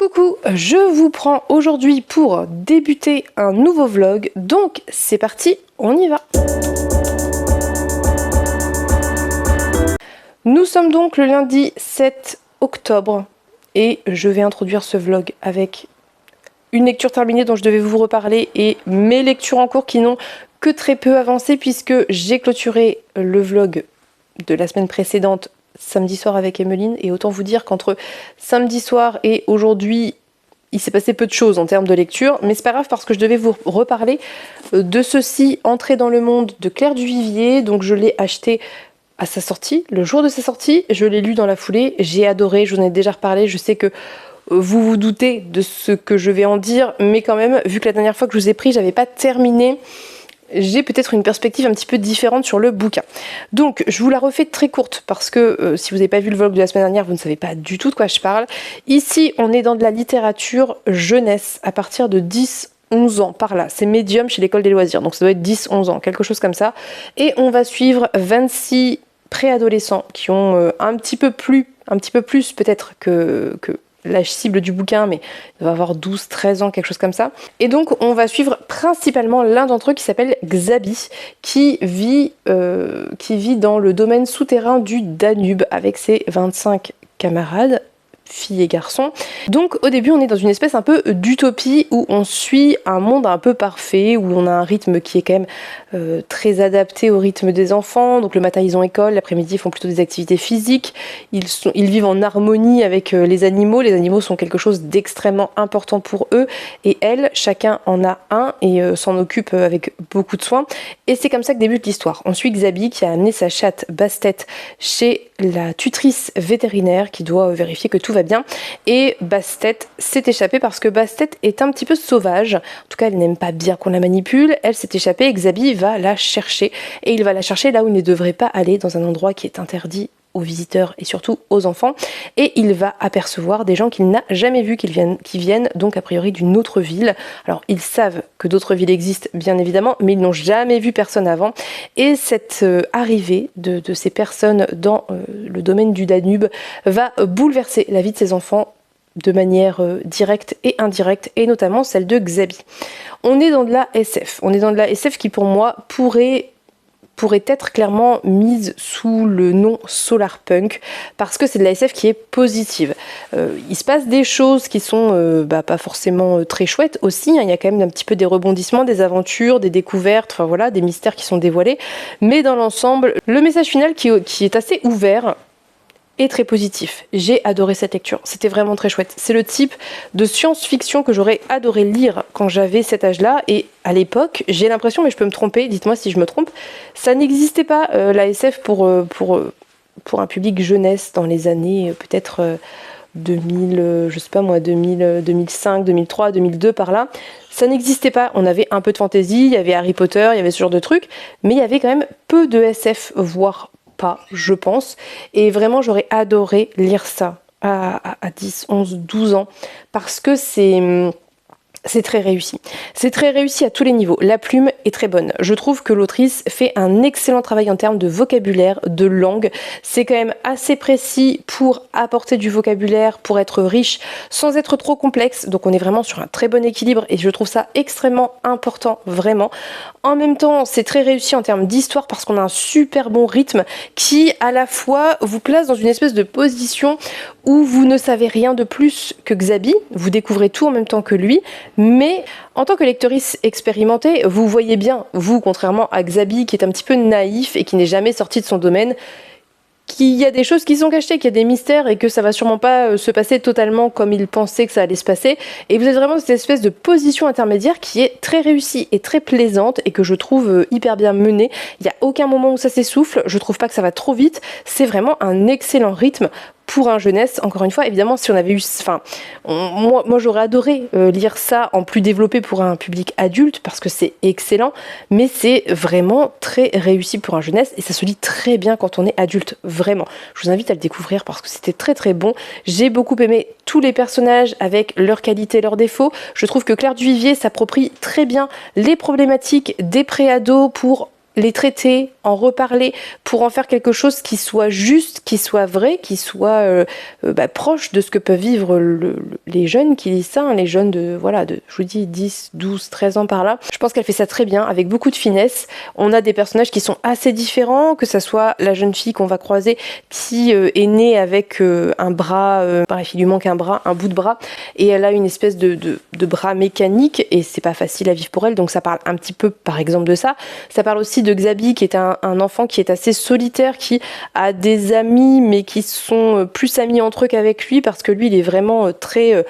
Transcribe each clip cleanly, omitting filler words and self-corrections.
Coucou, je vous prends aujourd'hui pour débuter un nouveau vlog, donc c'est parti, on y va. Nous sommes donc le lundi 7 octobre et je vais introduire ce vlog avec une lecture terminée dont je devais vous reparler et mes lectures en cours qui n'ont que très peu avancé puisque j'ai clôturé le vlog de la semaine précédente samedi soir avec Emeline, et autant vous dire qu'entre samedi soir et aujourd'hui il s'est passé peu de choses en termes de lecture, mais c'est pas grave parce que je devais vous reparler de ceci, Entrée dans le monde de Claire Duvivier. Donc je l'ai acheté à sa sortie, le jour de sa sortie, je l'ai lu dans la foulée, j'ai adoré, je vous en ai déjà reparlé, je sais que vous vous doutez de ce que je vais en dire, mais quand même, vu que la dernière fois que je vous ai pris, j'avais pas terminé, j'ai peut-être une perspective un petit peu différente sur le bouquin. Donc je vous la refais très courte parce que si vous n'avez pas vu le vlog de la semaine dernière, vous ne savez pas du tout de quoi je parle. Ici on est dans de la littérature jeunesse à partir de 10-11 ans par là. C'est médium chez l'école des loisirs, donc ça doit être 10-11 ans, quelque chose comme ça. Et on va suivre 26 préadolescents qui ont un petit peu plus peut-être que l'âge cible du bouquin, mais il va avoir 12-13 ans, quelque chose comme ça. Et donc on va suivre principalement l'un d'entre eux qui s'appelle Xabi, qui vit dans le domaine souterrain du Danube avec ses 25 camarades, filles et garçons. Donc au début on est dans une espèce un peu d'utopie où on suit un monde un peu parfait, où on a un rythme qui est quand même très adapté au rythme des enfants. Donc le matin ils ont école, l'après-midi ils font plutôt des activités physiques, ils vivent en harmonie avec les animaux sont quelque chose d'extrêmement important pour eux, et elles, chacun en a un et s'en occupe avec beaucoup de soin, et c'est comme ça que débute l'histoire. On suit Xabi qui a amené sa chatte Bastet chez la tutrice vétérinaire qui doit vérifier que tout va bien, et Bastet s'est échappée parce que Bastet est un petit peu sauvage, en tout cas elle n'aime pas bien qu'on la manipule, elle s'est échappée et Xabi va la chercher, et il va la chercher là où il ne devrait pas aller, dans un endroit qui est interdit aux visiteurs et surtout aux enfants, et il va apercevoir des gens qu'il n'a jamais vus, qui viennent donc a priori d'une autre ville. Alors ils savent que d'autres villes existent bien évidemment, mais ils n'ont jamais vu personne avant, et cette arrivée de ces personnes dans le domaine du Danube va bouleverser la vie de ces enfants de manière directe et indirecte, et notamment celle de Xabi. On est dans de la SF, qui pour moi pourrait être clairement mise sous le nom solarpunk, parce que c'est de la SF qui est positive. Il se passe des choses qui sont pas forcément très chouettes aussi, hein. Il y a quand même un petit peu des rebondissements, des aventures, des découvertes, enfin voilà, des mystères qui sont dévoilés, mais dans l'ensemble, le message final qui est assez ouvert et très positif. J'ai adoré cette lecture, c'était vraiment très chouette. C'est le type de science-fiction que j'aurais adoré lire quand j'avais cet âge-là, et à l'époque, j'ai l'impression, mais je peux me tromper, dites-moi si je me trompe, ça n'existait pas la SF pour un public jeunesse dans les années peut-être 2000, je sais pas moi, 2000, 2005, 2003, 2002 par là. Ça n'existait pas, on avait un peu de fantasy, il y avait Harry Potter, il y avait ce genre de trucs, mais il y avait quand même peu de SF, voire pas, je pense, et vraiment j'aurais adoré lire ça à 10, 11, 12 ans, parce que c'est très réussi. C'est très réussi à tous les niveaux. La plume est très bonne. Je trouve que l'autrice fait un excellent travail en termes de vocabulaire, de langue. C'est quand même assez précis pour apporter du vocabulaire, pour être riche, sans être trop complexe. Donc on est vraiment sur un très bon équilibre, et je trouve ça extrêmement important, vraiment. En même temps, c'est très réussi en termes d'histoire parce qu'on a un super bon rythme qui, à la fois, vous place dans une espèce de position où vous ne savez rien de plus que Xabi. Vous découvrez tout en même temps que lui, mais en tant que lectrice expérimentée, vous voyez bien, vous, contrairement à Xabi qui est un petit peu naïf et qui n'est jamais sorti de son domaine, qu'il y a des choses qui sont cachées, qu'il y a des mystères, et que ça va sûrement pas se passer totalement comme il pensait que ça allait se passer. Et vous êtes vraiment dans cette espèce de position intermédiaire qui est très réussie et très plaisante, et que je trouve hyper bien menée. Il n'y a aucun moment où ça s'essouffle, je trouve pas que ça va trop vite, c'est vraiment un excellent rythme pour un jeunesse. Encore une fois, évidemment, si on avait eu, moi j'aurais adoré lire ça en plus développé pour un public adulte, parce que c'est excellent, mais c'est vraiment très réussi pour un jeunesse, et ça se lit très bien quand on est adulte, vraiment. Je vous invite à le découvrir parce que c'était très très bon. J'ai beaucoup aimé tous les personnages avec leurs qualités, leurs défauts. Je trouve que Claire Duvivier s'approprie très bien les problématiques des préados pour les traiter, en reparler, pour en faire quelque chose qui soit juste, qui soit vrai, qui soit proche de ce que peuvent vivre les jeunes qui lisent ça, hein, les jeunes de, je vous dis, 10, 12, 13 ans par là. Je pense qu'elle fait ça très bien, avec beaucoup de finesse. On a des personnages qui sont assez différents, que ça soit la jeune fille qu'on va croiser qui est née avec un bras, bref, il lui manque un bras, un bout de bras, et elle a une espèce de bras mécanique, et c'est pas facile à vivre pour elle, donc ça parle un petit peu, par exemple, de ça. Ça parle aussi de Xabi, qui est un enfant qui est assez solitaire, qui a des amis, mais qui sont plus amis entre eux qu'avec lui, parce que lui, il est vraiment très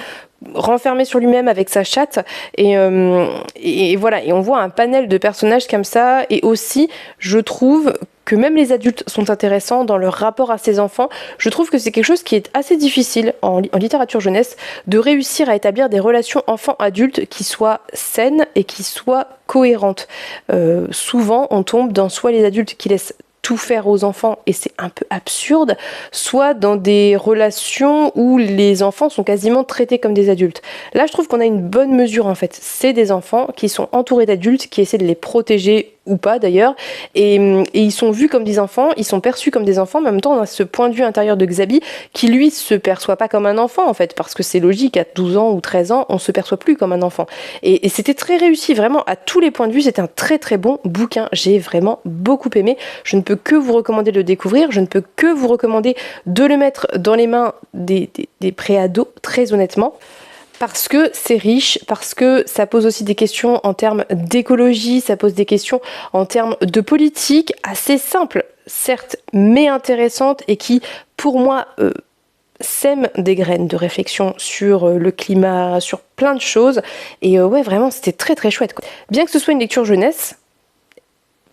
renfermé sur lui-même avec sa chatte, et voilà, et on voit un panel de personnages comme ça, et aussi, je trouve que même les adultes sont intéressants dans leur rapport à ces enfants. Je trouve que c'est quelque chose qui est assez difficile en littérature jeunesse, de réussir à établir des relations enfants-adultes qui soient saines et qui soient cohérentes. Souvent, on tombe dans soit les adultes qui laissent tout faire aux enfants et c'est un peu absurde, soit dans des relations où les enfants sont quasiment traités comme des adultes. Là, je trouve qu'on a une bonne mesure en fait. C'est des enfants qui sont entourés d'adultes qui essaient de les protéger ou pas d'ailleurs, et ils sont vus comme des enfants, ils sont perçus comme des enfants, mais en même temps on a ce point de vue intérieur de Xabi qui lui se perçoit pas comme un enfant en fait, parce que c'est logique, à 12 ans ou 13 ans on se perçoit plus comme un enfant, et c'était très réussi, vraiment à tous les points de vue, c'est un très très bon bouquin, j'ai vraiment beaucoup aimé, je ne peux que vous recommander de le découvrir, je ne peux que vous recommander de le mettre dans les mains des préados, très honnêtement. Parce que c'est riche, parce que ça pose aussi des questions en termes d'écologie, ça pose des questions en termes de politique, assez simples, certes, mais intéressantes, et qui, pour moi, sèment des graines de réflexion sur le climat, sur plein de choses. Et ouais, vraiment, c'était très très chouette, quoi. Bien que ce soit une lecture jeunesse,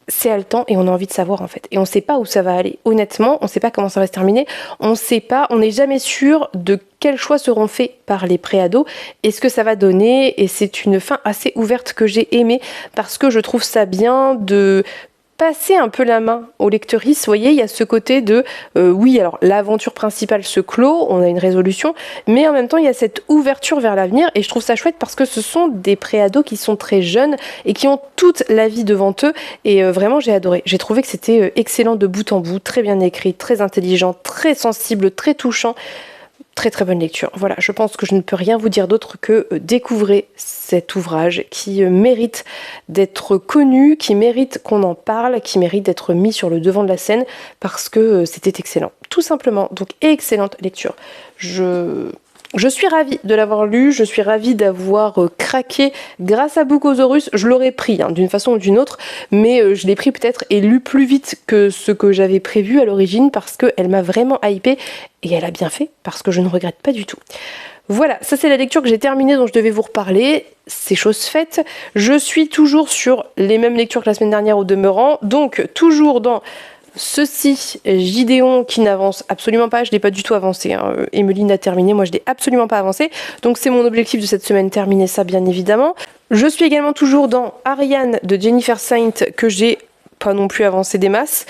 c'est haletant et on a envie de savoir en fait. Et on sait pas où ça va aller. Honnêtement, on sait pas comment ça va se terminer. On sait pas, on n'est jamais sûr de quels choix seront faits par les préados et ce que ça va donner. Et c'est une fin assez ouverte que j'ai aimée parce que je trouve ça bien de passer un peu la main au lectrices. Vous voyez, il y a ce côté de oui, alors l'aventure principale se clôt, on a une résolution, mais en même temps il y a cette ouverture vers l'avenir et je trouve ça chouette parce que ce sont des préados qui sont très jeunes et qui ont toute la vie devant eux et vraiment j'ai adoré. J'ai trouvé que c'était excellent de bout en bout, très bien écrit, très intelligent, très sensible, très touchant. Très très bonne lecture. Voilà, je pense que je ne peux rien vous dire d'autre que découvrez cet ouvrage qui mérite d'être connu, qui mérite qu'on en parle, qui mérite d'être mis sur le devant de la scène parce que c'était excellent. Tout simplement, donc excellente lecture. Je suis ravie de l'avoir lu, je suis ravie d'avoir craqué grâce à Bookosaurus. Je l'aurais pris d'une façon ou d'une autre, mais je l'ai pris peut-être et lu plus vite que ce que j'avais prévu à l'origine parce qu'elle m'a vraiment hypée et elle a bien fait parce que je ne regrette pas du tout. Voilà, ça c'est la lecture que j'ai terminée dont je devais vous reparler. C'est chose faite. Je suis toujours sur les mêmes lectures que la semaine dernière au demeurant, donc toujours dans ceci, Gideon qui n'avance absolument pas, je l'ai pas du tout avancé, hein. Emeline a terminé, moi je l'ai absolument pas avancé, donc c'est mon objectif de cette semaine, terminer ça bien évidemment. Je suis également toujours dans Ariane de Jennifer Saint que j'ai pas non plus avancé des masses.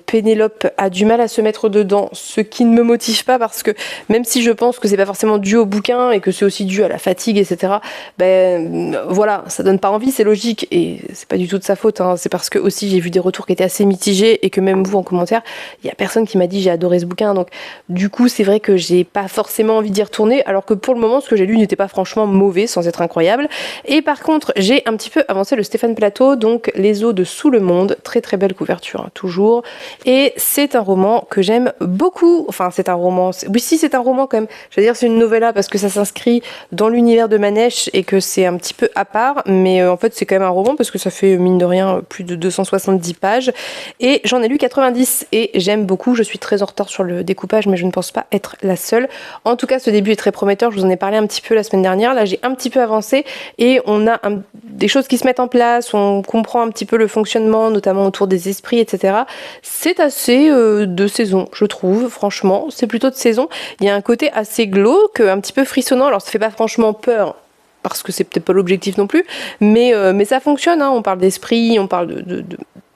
Pénélope a du mal à se mettre dedans, ce qui ne me motive pas parce que même si je pense que c'est pas forcément dû au bouquin et que c'est aussi dû à la fatigue, etc. Voilà, ça donne pas envie, c'est logique et c'est pas du tout de sa faute, hein. C'est parce que aussi j'ai vu des retours qui étaient assez mitigés et que même vous en commentaire, il y a personne qui m'a dit j'ai adoré ce bouquin, donc du coup c'est vrai que j'ai pas forcément envie d'y retourner alors que pour le moment ce que j'ai lu n'était pas franchement mauvais sans être incroyable. Et par contre j'ai un petit peu avancé le Stéphane Plateau, donc Les eaux de Sous le monde. Très très belle couverture, hein, toujours. Et c'est un roman que j'aime beaucoup. Enfin, c'est un roman. Oui, si, c'est un roman quand même. Je veux dire, c'est une novella parce que ça s'inscrit dans l'univers de Manèche et que c'est un petit peu à part. Mais en fait, c'est quand même un roman parce que ça fait, mine de rien, plus de 270 pages. Et j'en ai lu 90 et j'aime beaucoup. Je suis très en retard sur le découpage, mais je ne pense pas être la seule. En tout cas, ce début est très prometteur. Je vous en ai parlé un petit peu la semaine dernière. Là, j'ai un petit peu avancé et on a des choses qui se mettent en place. On comprend un petit peu le fonctionnement, notamment autour des esprits, etc. C'est assez de saison, je trouve, franchement. C'est plutôt de saison. Il y a un côté assez glauque, un petit peu frissonnant. Alors, ça fait pas franchement peur, parce que c'est peut-être pas l'objectif non plus, mais ça fonctionne, hein. On parle d'esprit, on parle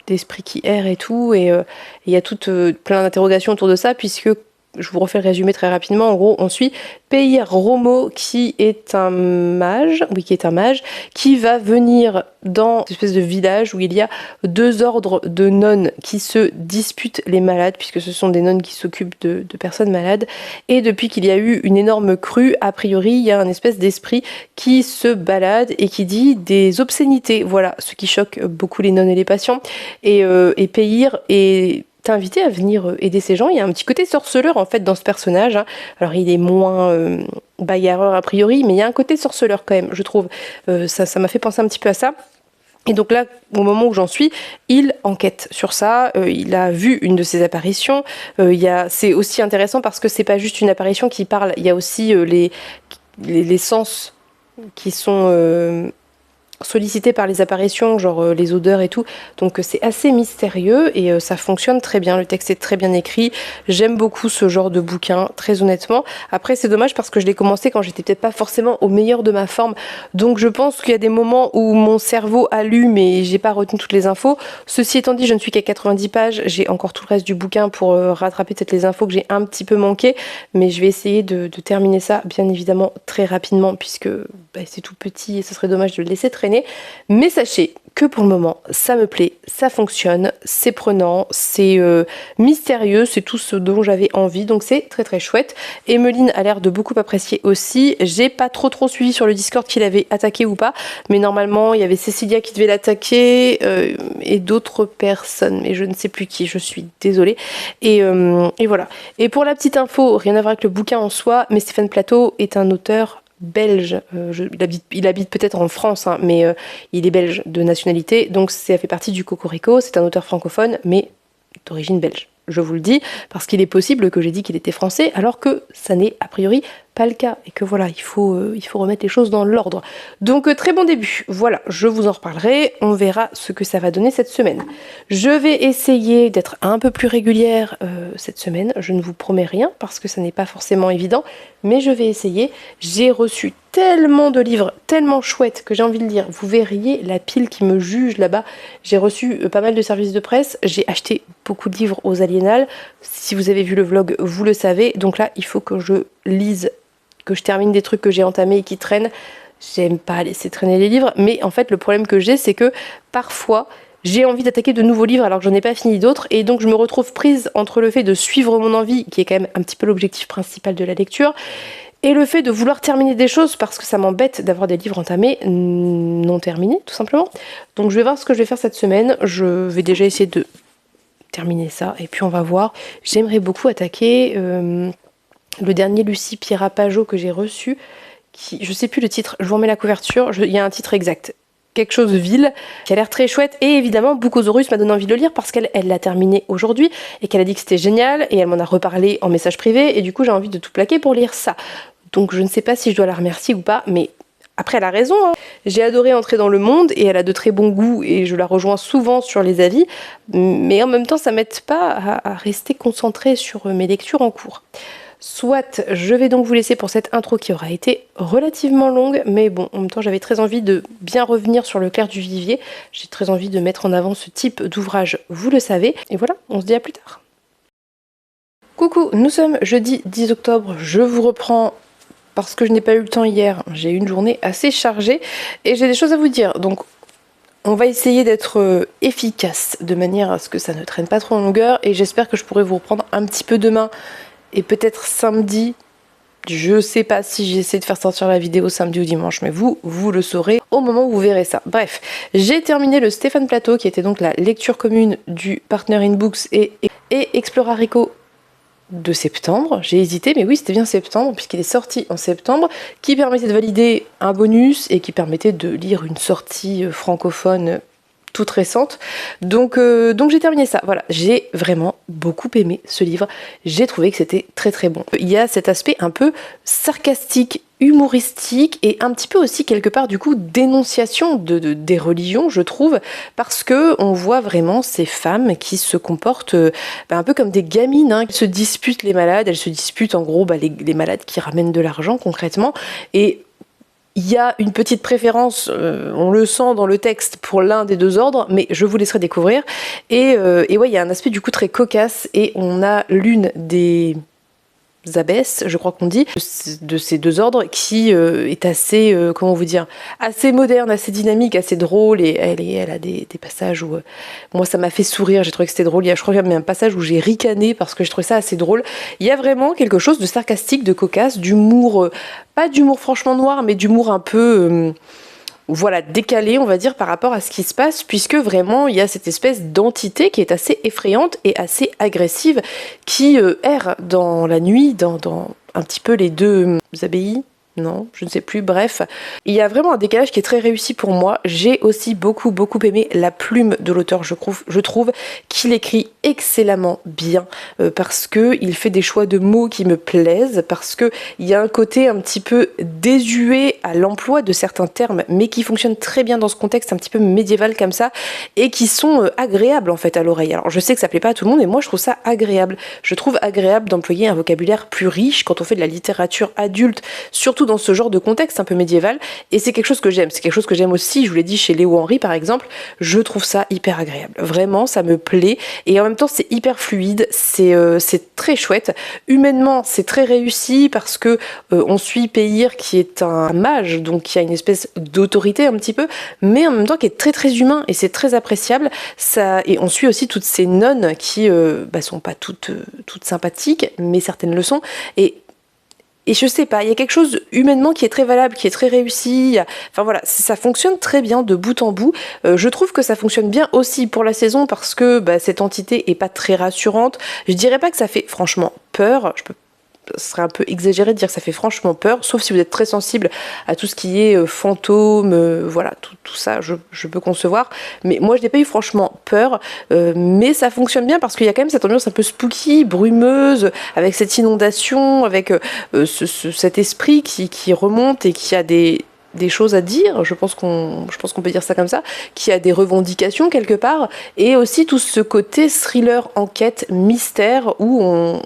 d'esprit qui erre et tout, et il y a plein d'interrogations autour de ça, puisque je vous refais le résumé très rapidement. En gros, on suit Peir Romo, qui est un mage, qui va venir dans une espèce de village où il y a 2 ordres de nonnes qui se disputent les malades, puisque ce sont des nonnes qui s'occupent de personnes malades. Et depuis qu'il y a eu une énorme crue, a priori, il y a un espèce d'esprit qui se balade et qui dit des obscénités. Voilà, ce qui choque beaucoup les nonnes et les patients. Et Peir est invité à venir aider ces gens. Il y a un petit côté sorceleur en fait dans ce personnage, hein. Alors il est moins bagarreur a priori, mais il y a un côté sorceleur quand même, je trouve. Ça m'a fait penser un petit peu à ça. Et donc là, au moment où j'en suis, il enquête sur ça, il a vu une de ses apparitions. C'est aussi intéressant parce que c'est pas juste une apparition qui parle, il y a aussi les sens qui sont sollicité par les apparitions, genre les odeurs et tout, donc c'est assez mystérieux et ça fonctionne très bien, le texte est très bien écrit, j'aime beaucoup ce genre de bouquin, très honnêtement. Après c'est dommage parce que je l'ai commencé quand j'étais peut-être pas forcément au meilleur de ma forme, donc je pense qu'il y a des moments où mon cerveau allume et j'ai pas retenu toutes les infos. Ceci étant dit, je ne suis qu'à 90 pages, j'ai encore tout le reste du bouquin pour rattraper peut-être les infos que j'ai un petit peu manquées, mais je vais essayer de terminer ça bien évidemment très rapidement puisque c'est tout petit et ce serait dommage de le laisser traîner. Mais sachez que pour le moment, ça me plaît, ça fonctionne, c'est prenant, c'est mystérieux, c'est tout ce dont j'avais envie, donc c'est très très chouette. Emeline a l'air de beaucoup apprécier aussi. J'ai pas trop suivi sur le Discord qu'il avait attaqué ou pas, mais normalement il y avait Cécilia qui devait l'attaquer et d'autres personnes, mais je ne sais plus qui, je suis désolée. Et voilà. Et pour la petite info, rien à voir avec le bouquin en soi, mais Stéphane Plateau est un auteur belge, il habite peut-être en France, hein, mais il est belge de nationalité, donc ça fait partie du Cocorico, c'est un auteur francophone, mais d'origine belge. Je vous le dis, parce qu'il est possible que j'ai dit qu'il était français, alors que ça n'est a priori pas le cas, et que voilà, il faut remettre les choses dans l'ordre. Donc très bon début, voilà, je vous en reparlerai, on verra ce que ça va donner cette semaine. Je vais essayer d'être un peu plus régulière cette semaine, je ne vous promets rien, parce que ça n'est pas forcément évident, mais je vais essayer. J'ai reçu tellement de livres, tellement chouettes, que j'ai envie de lire. Vous verriez la pile qui me juge là-bas. J'ai reçu pas mal de services de presse, j'ai acheté beaucoup de livres aux Aliénales. Si vous avez vu le vlog, vous le savez. Donc là, il faut que je lise, que je termine des trucs que j'ai entamés et qui traînent. J'aime pas laisser traîner les livres, mais en fait, le problème que j'ai, c'est que parfois, j'ai envie d'attaquer de nouveaux livres alors que j'en ai pas fini d'autres, et donc je me retrouve prise entre le fait de suivre mon envie, qui est quand même un petit peu l'objectif principal de la lecture, et le fait de vouloir terminer des choses parce que ça m'embête d'avoir des livres entamés non terminés, tout simplement. Donc je vais voir ce que je vais faire cette semaine. Je vais déjà essayer de terminer ça et puis on va voir. J'aimerais beaucoup attaquer le dernier Lucie Pierapajot que j'ai reçu. Je sais plus le titre, je vous remets la couverture, il y a un titre exact. Quelque chose de ville, qui a l'air très chouette, et évidemment Bucosaurus m'a donné envie de le lire parce qu'elle l'a terminé aujourd'hui et qu'elle a dit que c'était génial et elle m'en a reparlé en message privé et du coup j'ai envie de tout plaquer pour lire ça. Donc je ne sais pas si je dois la remercier ou pas, mais après elle a raison, hein. J'ai adoré entrer dans le monde et elle a de très bons goûts et je la rejoins souvent sur les avis, mais en même temps ça m'aide pas à rester concentrée sur mes lectures en cours. Soit, je vais donc vous laisser pour cette intro qui aura été relativement longue, mais bon, en même temps j'avais très envie de bien revenir sur le Clair du Vivier, j'ai très envie de mettre en avant ce type d'ouvrage, vous le savez, et voilà, on se dit à plus tard. Coucou, nous sommes jeudi 10 octobre, je vous reprends parce que je n'ai pas eu le temps hier, j'ai eu une journée assez chargée et j'ai des choses à vous dire, donc on va essayer d'être efficace de manière à ce que ça ne traîne pas trop en longueur et j'espère que je pourrai vous reprendre un petit peu demain et peut-être samedi. Je sais pas si j'essaie de faire sortir la vidéo samedi ou dimanche, mais vous le saurez au moment où vous verrez ça. Bref, j'ai terminé le Stéphane Plateau, qui était donc la lecture commune du Partner in Books et Explorarico de septembre. J'ai hésité, mais oui, c'était bien septembre, puisqu'il est sorti en septembre, qui permettait de valider un bonus et qui permettait de lire une sortie francophone toute récente, donc j'ai terminé ça. Voilà, j'ai vraiment beaucoup aimé ce livre, j'ai trouvé que c'était très très bon. Il y a cet aspect un peu sarcastique, humoristique et un petit peu aussi quelque part du coup dénonciation des religions, je trouve, parce que on voit vraiment ces femmes qui se comportent un peu comme des gamines, hein, qui se disputent les malades, elles se disputent en gros les malades qui ramènent de l'argent concrètement, et il y a une petite préférence, on le sent dans le texte, pour l'un des deux ordres, mais je vous laisserai découvrir. Et ouais, il y a un aspect du coup très cocasse, et on a l'une des abbesse, je crois qu'on dit, de ces deux ordres, qui est assez, comment vous dire, assez moderne, assez dynamique, assez drôle, et elle a des passages où moi ça m'a fait sourire, j'ai trouvé que c'était drôle. Je crois qu'il y a même un passage où j'ai ricané parce que je trouvais ça assez drôle. Il y a vraiment quelque chose de sarcastique, de cocasse, d'humour, pas d'humour franchement noir, mais d'humour un peu voilà, décalé, on va dire, par rapport à ce qui se passe, puisque vraiment il y a cette espèce d'entité qui est assez effrayante et assez agressive, qui erre dans la nuit, dans un petit peu les deux abbayes. Non, je ne sais plus, bref. Il y a vraiment un décalage qui est très réussi pour moi. J'ai aussi beaucoup aimé la plume de l'auteur, je trouve qu'il écrit excellemment bien, parce qu'il fait des choix de mots qui me plaisent, parce qu'il y a un côté un petit peu désuet à l'emploi de certains termes, mais qui fonctionnent très bien dans ce contexte un petit peu médiéval comme ça, et qui sont agréables en fait à l'oreille. Alors je sais que ça plaît pas à tout le monde, mais moi je trouve ça agréable. Je trouve agréable d'employer un vocabulaire plus riche quand on fait de la littérature adulte, surtout dans ce genre de contexte un peu médiéval, et c'est quelque chose que j'aime. C'est quelque chose que j'aime aussi, je vous l'ai dit, chez Léo Henry par exemple. Je trouve ça hyper agréable. Vraiment, ça me plaît, et en même temps c'est hyper fluide, c'est très chouette. Humainement, c'est très réussi parce que on suit Peyr qui est un mage, donc qui a une espèce d'autorité un petit peu, mais en même temps qui est très humain, et c'est très appréciable. Et on suit aussi toutes ces nonnes qui sont pas toutes sympathiques, mais certaines le sont, et je sais pas, il y a quelque chose humainement qui est très valable, qui est très réussi. Enfin voilà, ça fonctionne très bien de bout en bout. Je trouve que ça fonctionne bien aussi pour la saison parce que cette entité est pas très rassurante. Je dirais pas que ça fait franchement peur. Ce serait un peu exagéré de dire que ça fait franchement peur, sauf si vous êtes très sensible à tout ce qui est fantôme, voilà, tout ça, je peux concevoir. Mais moi, je n'ai pas eu franchement peur, mais ça fonctionne bien parce qu'il y a quand même cette ambiance un peu spooky, brumeuse, avec cette inondation, avec cet esprit qui remonte et qui a des choses à dire, je pense qu'on peut dire ça comme ça, qui a des revendications quelque part, et aussi tout ce côté thriller, enquête, mystère, où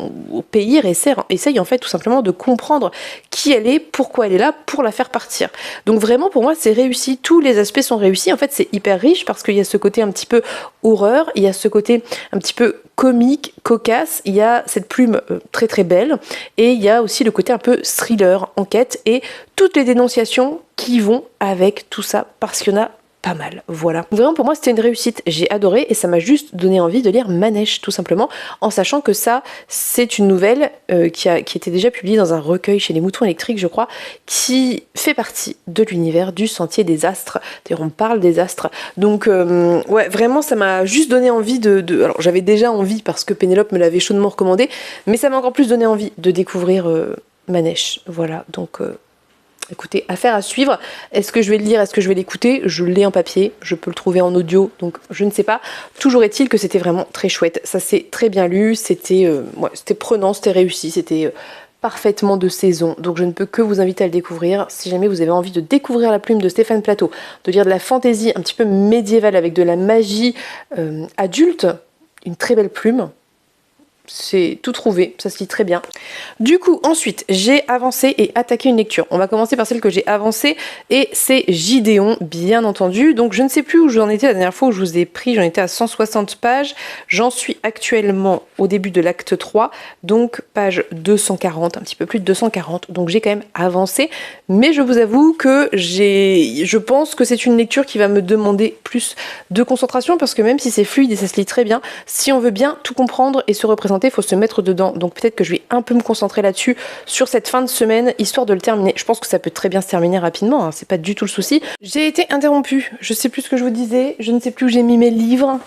Peyr essaye en fait tout simplement de comprendre qui elle est, pourquoi elle est là, pour la faire partir. Donc vraiment pour moi c'est réussi, tous les aspects sont réussis, en fait c'est hyper riche parce qu'il y a ce côté un petit peu horreur, il y a ce côté un petit peu comique, cocasse, il y a cette plume très belle, et il y a aussi le côté un peu thriller, enquête, et toutes les dénonciations qui vont avec tout ça, parce qu'il y en a pas mal, voilà. Vraiment pour moi c'était une réussite, j'ai adoré, et ça m'a juste donné envie de lire Manèche tout simplement, en sachant que ça c'est une nouvelle qui était déjà publiée dans un recueil chez les Moutons électriques je crois, qui fait partie de l'univers du Sentier des Astres. D'ailleurs on parle des astres, donc ouais vraiment ça m'a juste donné envie alors j'avais déjà envie parce que Pénélope me l'avait chaudement recommandé, mais ça m'a encore plus donné envie de découvrir Manèche, voilà. Donc écoutez, affaire à suivre. Est-ce que je vais le lire, est-ce que je vais l'écouter? Je l'ai en papier, je peux le trouver en audio, donc je ne sais pas. Toujours est-il que c'était vraiment très chouette. Ça s'est très bien lu, c'était prenant, c'était réussi, c'était parfaitement de saison. Donc je ne peux que vous inviter à le découvrir. Si jamais vous avez envie de découvrir la plume de Stéphane Plateau, de lire de la fantaisie un petit peu médiévale avec de la magie adulte, une très belle plume. C'est tout trouvé, ça se lit très bien. Du coup, ensuite, j'ai avancé et attaqué une lecture. On va commencer par celle que j'ai avancée, et c'est Gideon, bien entendu. Donc je ne sais plus où j'en étais la dernière fois où je vous ai pris, j'en étais à 160 pages. J'en suis actuellement au début de l'acte 3, donc page 240, un petit peu plus de 240. Donc j'ai quand même avancé, mais je vous avoue que je pense que c'est une lecture qui va me demander plus de concentration, parce que même si c'est fluide et ça se lit très bien, si on veut bien tout comprendre et se représenter, il faut se mettre dedans. Donc peut-être que je vais un peu me concentrer là-dessus sur cette fin de semaine, histoire de le terminer. Je pense que ça peut très bien se terminer rapidement, hein, c'est pas du tout le souci. J'ai été interrompue, je sais plus ce que je vous disais, je ne sais plus où j'ai mis mes livres.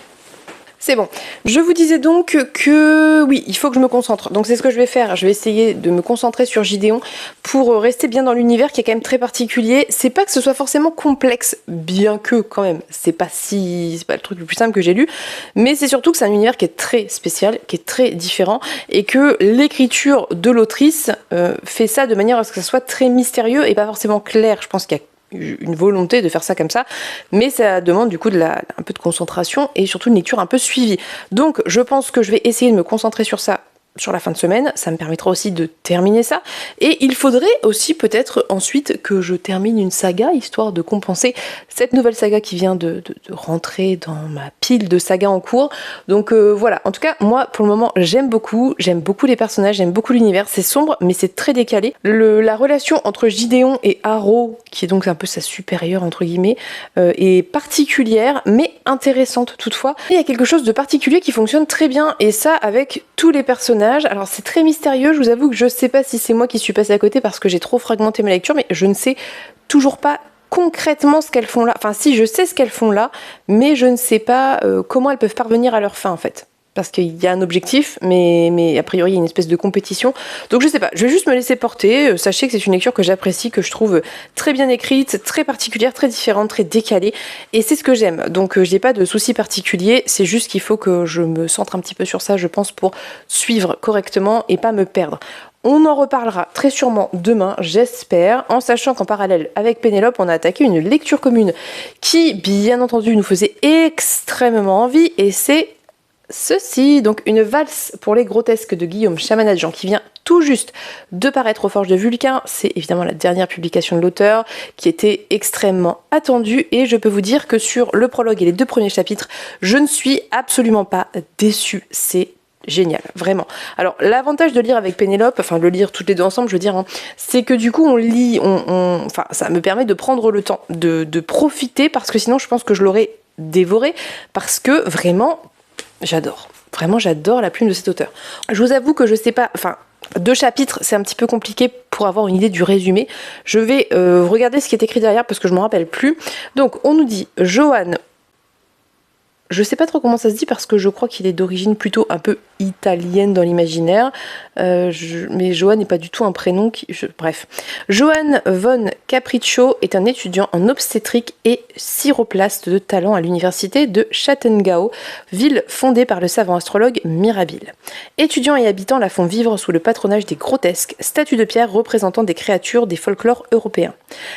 C'est bon. Je vous disais donc que oui, il faut que je me concentre. Donc c'est ce que je vais faire. Je vais essayer de me concentrer sur Gideon pour rester bien dans l'univers qui est quand même très particulier. C'est pas que ce soit forcément complexe, bien que quand même, c'est pas le truc le plus simple que j'ai lu, mais c'est surtout que c'est un univers qui est très spécial, qui est très différent, et que l'écriture de l'autrice fait ça de manière à ce que ça soit très mystérieux et pas forcément clair. Je pense qu'il y a une volonté de faire ça comme ça, mais ça demande du coup un peu de concentration et surtout une lecture un peu suivie. Donc je pense que je vais essayer de me concentrer sur ça sur la fin de semaine, ça me permettra aussi de terminer ça. Et il faudrait aussi peut-être ensuite que je termine une saga, histoire de compenser cette nouvelle saga qui vient de rentrer dans ma pile de sagas en cours. Donc voilà, en tout cas, moi pour le moment, j'aime beaucoup les personnages, j'aime beaucoup l'univers, c'est sombre mais c'est très décalé. La relation entre Gideon et Harrow, qui est donc un peu sa supérieure entre guillemets, est particulière mais intéressante toutefois. Et il y a quelque chose de particulier qui fonctionne très bien, et ça avec tous les personnages. Alors c'est très mystérieux, je vous avoue que je sais pas si c'est moi qui suis passée à côté parce que j'ai trop fragmenté ma lecture, mais je ne sais toujours pas concrètement ce qu'elles font là. Enfin si, je sais ce qu'elles font là, mais je ne sais pas comment elles peuvent parvenir à leur fin en fait. Parce qu'il y a un objectif, mais a priori il y a une espèce de compétition. Donc je sais pas, je vais juste me laisser porter. Sachez que c'est une lecture que j'apprécie, que je trouve très bien écrite, très particulière, très différente, très décalée. Et c'est ce que j'aime. Donc j'ai pas de soucis particuliers, c'est juste qu'il faut que je me centre un petit peu sur ça, je pense, pour suivre correctement et pas me perdre. On en reparlera très sûrement demain, j'espère, en sachant qu'en parallèle avec Pénélope, on a attaqué une lecture commune qui, bien entendu, nous faisait extrêmement envie, et c'est ceci, donc une valse pour les grotesques de Guillaume Chamanadjian qui vient tout juste de paraître aux Forges de Vulcain. C'est évidemment la dernière publication de l'auteur qui était extrêmement attendue, et je peux vous dire que sur le prologue et les 2 premiers chapitres, je ne suis absolument pas déçue. C'est génial, vraiment. Alors l'avantage de lire avec Pénélope, enfin de le lire toutes les deux ensemble, je veux dire, hein, c'est que du coup on lit, enfin ça me permet de prendre le temps, de profiter, parce que sinon je pense que je l'aurais dévoré, parce que vraiment j'adore. Vraiment, j'adore la plume de cet auteur. Je vous avoue que je sais pas... Enfin, 2 chapitres, c'est un petit peu compliqué pour avoir une idée du résumé. Je vais regarder ce qui est écrit derrière parce que je ne me rappelle plus. Donc, on nous dit Johan... Je sais pas trop comment ça se dit parce que je crois qu'il est d'origine plutôt un peu italienne dans l'imaginaire. Mais Johan n'est pas du tout un prénom bref. Johan von Capriccio est un étudiant en obstétrique et chiroplaste de talent à l'université de Châtellengau, ville fondée par le savant astrologue Mirabile. Étudiants et habitants la font vivre sous le patronage des grotesques, statues de pierre représentant des créatures des folklores européens.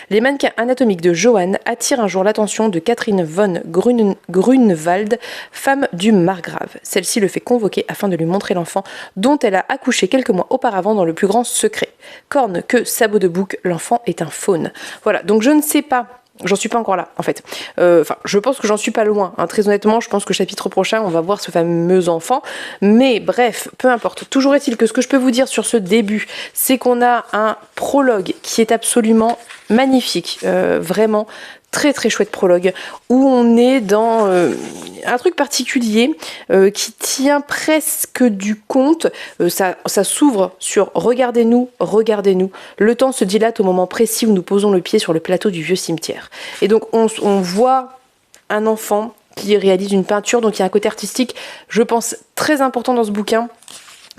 Les mannequins anatomiques de Johan attirent un jour l'attention de Catherine von Grunewald, femme du margrave. Celle-ci le fait convoquer afin de lui montrer l'enfant dont elle a accouché quelques mois auparavant dans le plus grand secret. Corne, queue, sabot de bouc, l'enfant est un faune. Voilà, donc je ne sais pas. J'en suis pas encore là, en fait. Enfin, je pense que j'en suis pas loin. Hein. Très honnêtement, je pense que chapitre prochain, on va voir ce fameux enfant. Mais bref, peu importe. Toujours est-il que ce que je peux vous dire sur ce début, c'est qu'on a un prologue qui est absolument magnifique. Vraiment très très chouette prologue, où on est dans un truc particulier qui tient presque du conte. Ça s'ouvre sur regardez-nous, regardez-nous. Le temps se dilate au moment précis où nous posons le pied sur le plateau du vieux cimetière. Et donc on voit un enfant qui réalise une peinture, donc il y a un côté artistique, je pense, très important dans ce bouquin,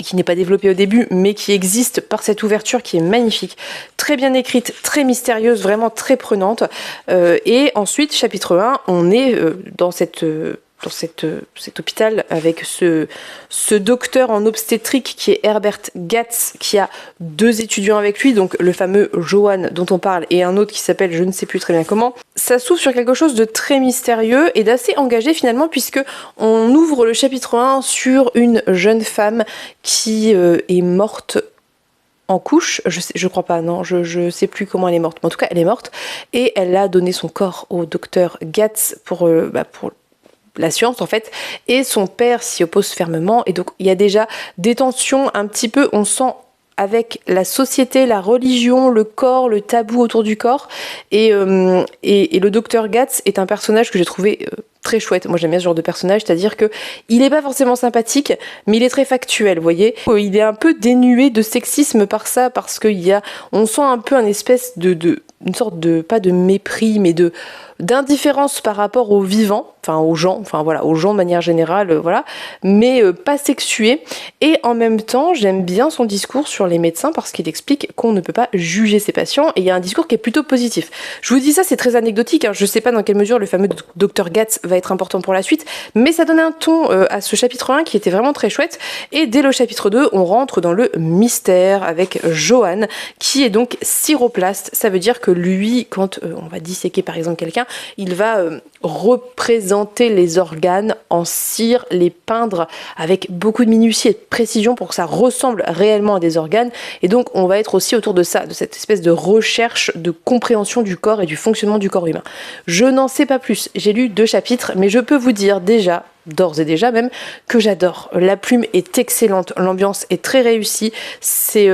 qui n'est pas développée au début, mais qui existe par cette ouverture qui est magnifique, très bien écrite, très mystérieuse, vraiment très prenante. Et ensuite, chapitre 1, on est dans cet hôpital avec ce docteur en obstétrique qui est Herbert Gatz, qui a 2 étudiants avec lui, donc le fameux Johan dont on parle et un autre qui s'appelle je ne sais plus très bien comment. Ça s'ouvre sur quelque chose de très mystérieux et d'assez engagé finalement, puisque on ouvre le chapitre 1 sur une jeune femme qui est morte en couche, je crois pas, non, je sais plus comment elle est morte, mais en tout cas elle est morte, et elle a donné son corps au docteur Gatz pour la science en fait, et son père s'y oppose fermement, et donc il y a déjà des tensions un petit peu, on sent avec la société, la religion, le corps, le tabou autour du corps, et le docteur Gatz est un personnage que j'ai trouvé très chouette. Moi j'aime bien ce genre de personnage, c'est-à-dire que il est pas forcément sympathique, mais il est très factuel, vous voyez. Il est un peu dénué de sexisme par ça, parce on sent un peu une espèce une sorte de, pas de mépris, mais d'indifférence par rapport aux vivants, enfin aux gens de manière générale, voilà, mais pas sexué. Et en même temps, j'aime bien son discours sur les médecins, parce qu'il explique qu'on ne peut pas juger ses patients, et il y a un discours qui est plutôt positif. Je vous dis ça, c'est très anecdotique, hein. Je sais pas dans quelle mesure le fameux Dr Gatz va être important pour la suite, mais ça donne un ton à ce chapitre 1 qui était vraiment très chouette. Et dès le chapitre 2, on rentre dans le mystère avec Johan, qui est donc chiroplaste. Ça veut dire que lui, quand on va disséquer par exemple quelqu'un, il va représenter présenter les organes en cire, les peindre avec beaucoup de minutie et de précision pour que ça ressemble réellement à des organes. Et donc on va être aussi autour de ça, de cette espèce de recherche, de compréhension du corps et du fonctionnement du corps humain. Je n'en sais pas plus, j'ai lu 2 chapitres, mais je peux vous dire déjà, d'ores et déjà même, que j'adore. La plume est excellente, l'ambiance est très réussie, c'est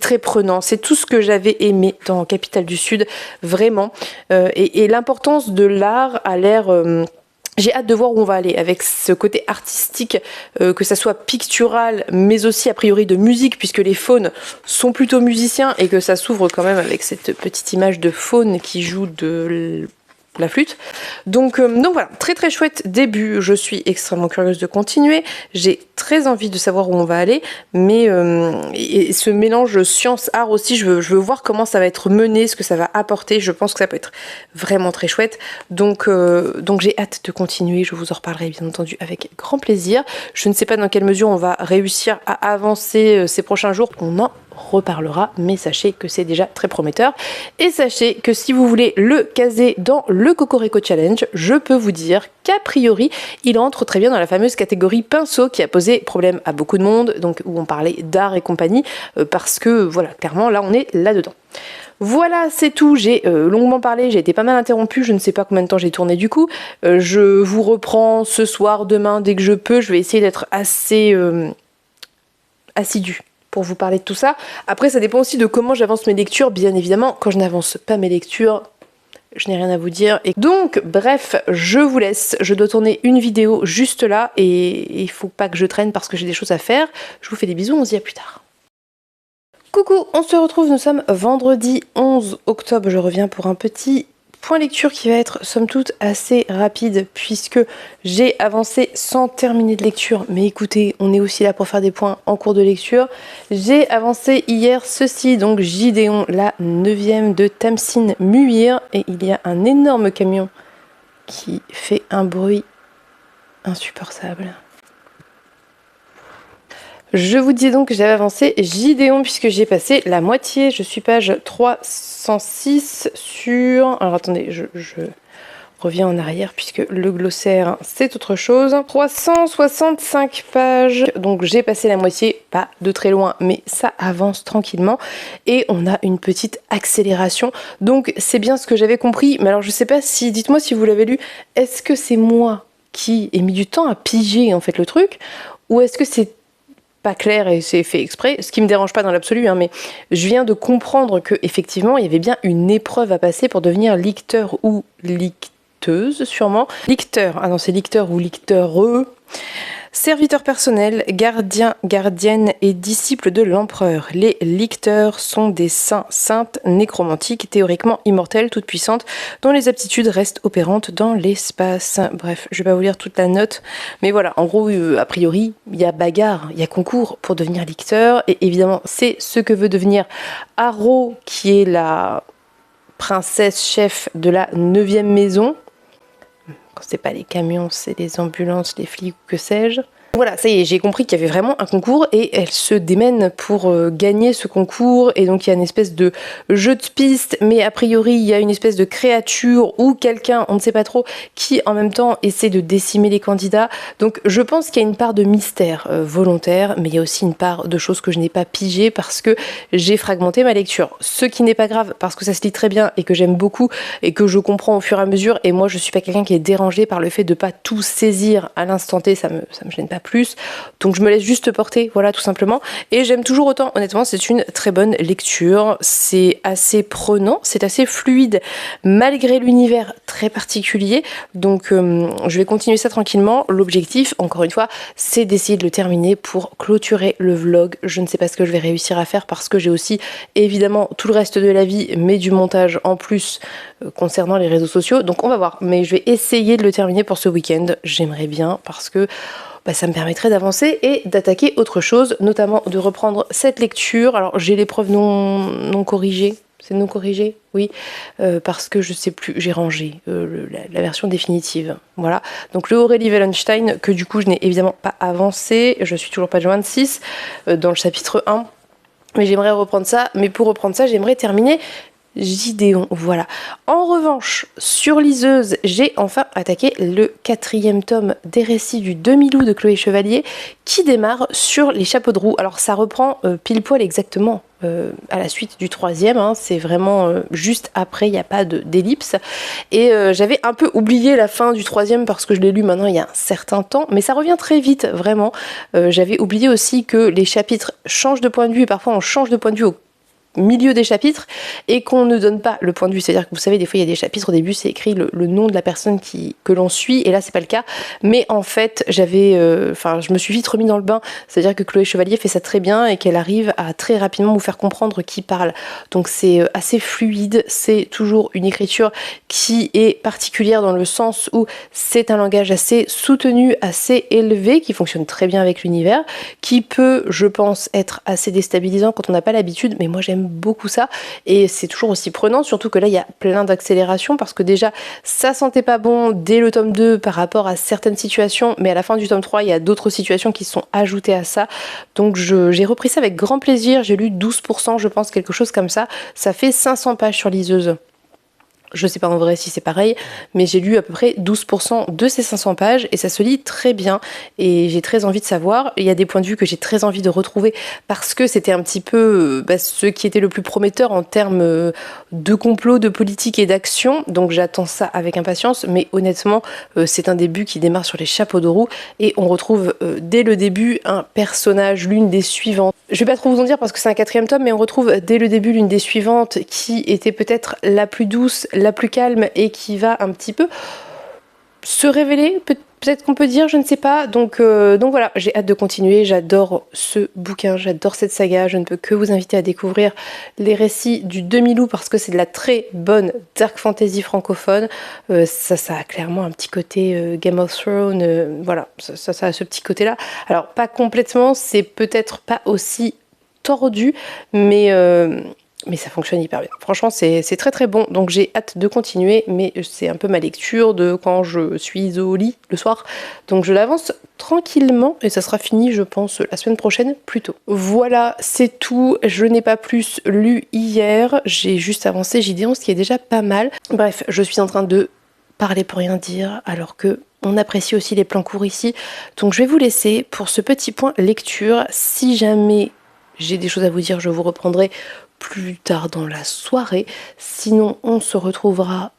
très prenant, c'est tout ce que j'avais aimé dans Capitale du Sud, vraiment. Et l'importance de l'art a l'air... j'ai hâte de voir où on va aller avec ce côté artistique, que ça soit pictural, mais aussi a priori de musique, puisque les faunes sont plutôt musiciens et que ça s'ouvre quand même avec cette petite image de faune qui joue de la flûte. Donc voilà, très très chouette début. Je suis extrêmement curieuse de continuer. J'ai très envie de savoir où on va aller, mais et ce mélange science-art aussi, je veux voir comment ça va être mené, ce que ça va apporter. Je pense que ça peut être vraiment très chouette. Donc j'ai hâte de continuer. Je vous en reparlerai bien entendu avec grand plaisir. Je ne sais pas dans quelle mesure on va réussir à avancer ces prochains jours. On en reparlera, mais sachez que c'est déjà très prometteur. Et sachez que si vous voulez le caser dans le Cocorico Challenge, je peux vous dire qu'a priori, il entre très bien dans la fameuse catégorie pinceau qui a posé problème à beaucoup de monde, donc où on parlait d'art et compagnie, parce que voilà, clairement là on est là-dedans. Voilà, c'est tout. J'ai longuement parlé, j'ai été pas mal interrompue, je ne sais pas combien de temps j'ai tourné du coup. Je vous reprends ce soir, demain, dès que je peux. Je vais essayer d'être assez assidue pour vous parler de tout ça. Après, ça dépend aussi de comment j'avance mes lectures. Bien évidemment, quand je n'avance pas mes lectures, je n'ai rien à vous dire. Et donc, bref, je vous laisse. Je dois tourner une vidéo juste là et il faut pas que je traîne parce que j'ai des choses à faire. Je vous fais des bisous, on se dit à plus tard. Coucou, on se retrouve, nous sommes vendredi 11 octobre. Je reviens pour un petit point lecture qui va être somme toute assez rapide puisque j'ai avancé sans terminer de lecture. Mais écoutez, on est aussi là pour faire des points en cours de lecture. J'ai avancé hier ceci, donc Gideon, la 9e de Tamsyn Muir. Et il y a un énorme camion qui fait un bruit insupportable. Je vous dis donc que j'avais avancé Gideon puisque j'ai passé la moitié. Je suis page 306 sur... Alors attendez, je reviens en arrière puisque le glossaire c'est autre chose. 365 pages, donc j'ai passé la moitié, pas de très loin, mais ça avance tranquillement. Et on a une petite accélération. Donc c'est bien ce que j'avais compris. Mais alors je sais pas si... Dites-moi si vous l'avez lu. Est-ce que c'est moi qui ai mis du temps à piger en fait le truc, ou est-ce que c'est pas clair et c'est fait exprès, ce qui me dérange pas dans l'absolu, hein, mais je viens de comprendre que effectivement il y avait bien une épreuve à passer pour devenir licteur ou licteuse, sûrement. Licteur, ah non c'est licteur ou licteureux. Serviteur personnel, gardien, gardienne et disciple de l'empereur. Les licteurs sont des saints, saintes, nécromantiques, théoriquement immortelles, toutes puissantes, dont les aptitudes restent opérantes dans l'espace. Bref, je vais pas vous lire toute la note, mais voilà, en gros, a priori, il y a bagarre, il y a concours pour devenir licteur, et évidemment, c'est ce que veut devenir Harrow, qui est la princesse chef de la 9e maison. Quand c'est pas les camions, c'est les ambulances, les flics ou que sais-je. Voilà, ça y est, j'ai compris qu'il y avait vraiment un concours et elle se démène pour gagner ce concours. Et donc il y a une espèce de jeu de piste, mais a priori il y a une espèce de créature ou quelqu'un, on ne sait pas trop, qui en même temps essaie de décimer les candidats. Donc je pense qu'il y a une part de mystère volontaire, mais il y a aussi une part de choses que je n'ai pas pigées parce que j'ai fragmenté ma lecture. Ce qui n'est pas grave parce que ça se lit très bien et que j'aime beaucoup et que je comprends au fur et à mesure. Et moi je suis pas quelqu'un qui est dérangé par le fait de pas tout saisir à l'instant T, ça me gêne pas plus, donc je me laisse juste porter, voilà, tout simplement. Et j'aime toujours autant, honnêtement, c'est une très bonne lecture, c'est assez prenant, c'est assez fluide malgré l'univers très particulier, donc je vais continuer ça tranquillement. L'objectif, encore une fois, c'est d'essayer de le terminer pour clôturer le vlog. Je ne sais pas ce que je vais réussir à faire parce que j'ai aussi évidemment tout le reste de la vie, mais du montage en plus concernant les réseaux sociaux, donc on va voir, mais je vais essayer de le terminer pour ce week-end. J'aimerais bien parce que ça me permettrait d'avancer et d'attaquer autre chose, notamment de reprendre cette lecture. Alors j'ai l'épreuve non corrigée, c'est non corrigé, oui, parce que je sais plus, j'ai rangé la version définitive. Voilà, donc le Aurélie Wallenstein, que du coup je n'ai évidemment pas avancé, je suis toujours page 26 dans le chapitre 1, mais j'aimerais reprendre ça. Mais pour reprendre ça, j'aimerais terminer Gideon, voilà. En revanche, sur liseuse, j'ai enfin attaqué le 4e tome des récits du demi-loup de Chloé Chevalier qui démarre sur les chapeaux de roue. Alors ça reprend pile poil exactement à la suite du 3e, hein, c'est vraiment juste après, il n'y a pas d'ellipse. Et j'avais un peu oublié la fin du 3e parce que je l'ai lu maintenant il y a un certain temps, mais ça revient très vite, vraiment. J'avais oublié aussi que les chapitres changent de point de vue et parfois on change de point de vue au milieu des chapitres et qu'on ne donne pas le point de vue, c'est à dire que vous savez des fois il y a des chapitres au début c'est écrit le nom de la personne que l'on suit et là c'est pas le cas, mais en fait je me suis vite remis dans le bain, c'est à dire que Chloé Chevalier fait ça très bien et qu'elle arrive à très rapidement vous faire comprendre qui parle, donc c'est assez fluide, c'est toujours une écriture qui est particulière dans le sens où c'est un langage assez soutenu, assez élevé, qui fonctionne très bien avec l'univers, qui peut je pense être assez déstabilisant quand on n'a pas l'habitude, mais moi j'aime beaucoup ça et c'est toujours aussi prenant, surtout que là il y a plein d'accélération parce que déjà ça sentait pas bon dès le tome 2 par rapport à certaines situations, mais à la fin du tome 3 il y a d'autres situations qui sont ajoutées à ça, donc j'ai repris ça avec grand plaisir, j'ai lu 12% je pense, quelque chose comme ça fait 500 pages sur liseuse. Je sais pas en vrai si c'est pareil, mais j'ai lu à peu près 12% de ces 500 pages et ça se lit très bien et j'ai très envie de savoir. Il y a des points de vue que j'ai très envie de retrouver parce que c'était un petit peu ce qui était le plus prometteur en termes de complot, de politique et d'action. Donc j'attends ça avec impatience, mais honnêtement, c'est un début qui démarre sur les chapeaux de roue et on retrouve dès le début un personnage, l'une des suivantes. Je vais pas trop vous en dire parce que c'est un 4e tome, mais on retrouve dès le début l'une des suivantes qui était peut-être la plus douce, la plus calme et qui va un petit peu se révéler, peut-être qu'on peut dire, je ne sais pas. Donc voilà, j'ai hâte de continuer, j'adore ce bouquin, j'adore cette saga, je ne peux que vous inviter à découvrir les récits du demi-loup parce que c'est de la très bonne dark fantasy francophone. Ça a clairement un petit côté Game of Thrones, voilà, ça a ce petit côté-là. Alors pas complètement, c'est peut-être pas aussi tordu, mais ça fonctionne hyper bien. Franchement, c'est très très bon. Donc j'ai hâte de continuer, mais c'est un peu ma lecture de quand je suis au lit le soir. Donc je l'avance tranquillement et ça sera fini, je pense, la semaine prochaine plus tôt. Voilà, c'est tout. Je n'ai pas plus lu hier. J'ai juste avancé Gideon, ce qui est déjà pas mal. Bref, je suis en train de parler pour rien dire, alors que on apprécie aussi les plans courts ici. Donc je vais vous laisser pour ce petit point lecture. Si jamais j'ai des choses à vous dire, je vous reprendrai plus tard dans la soirée. Sinon, on se retrouvera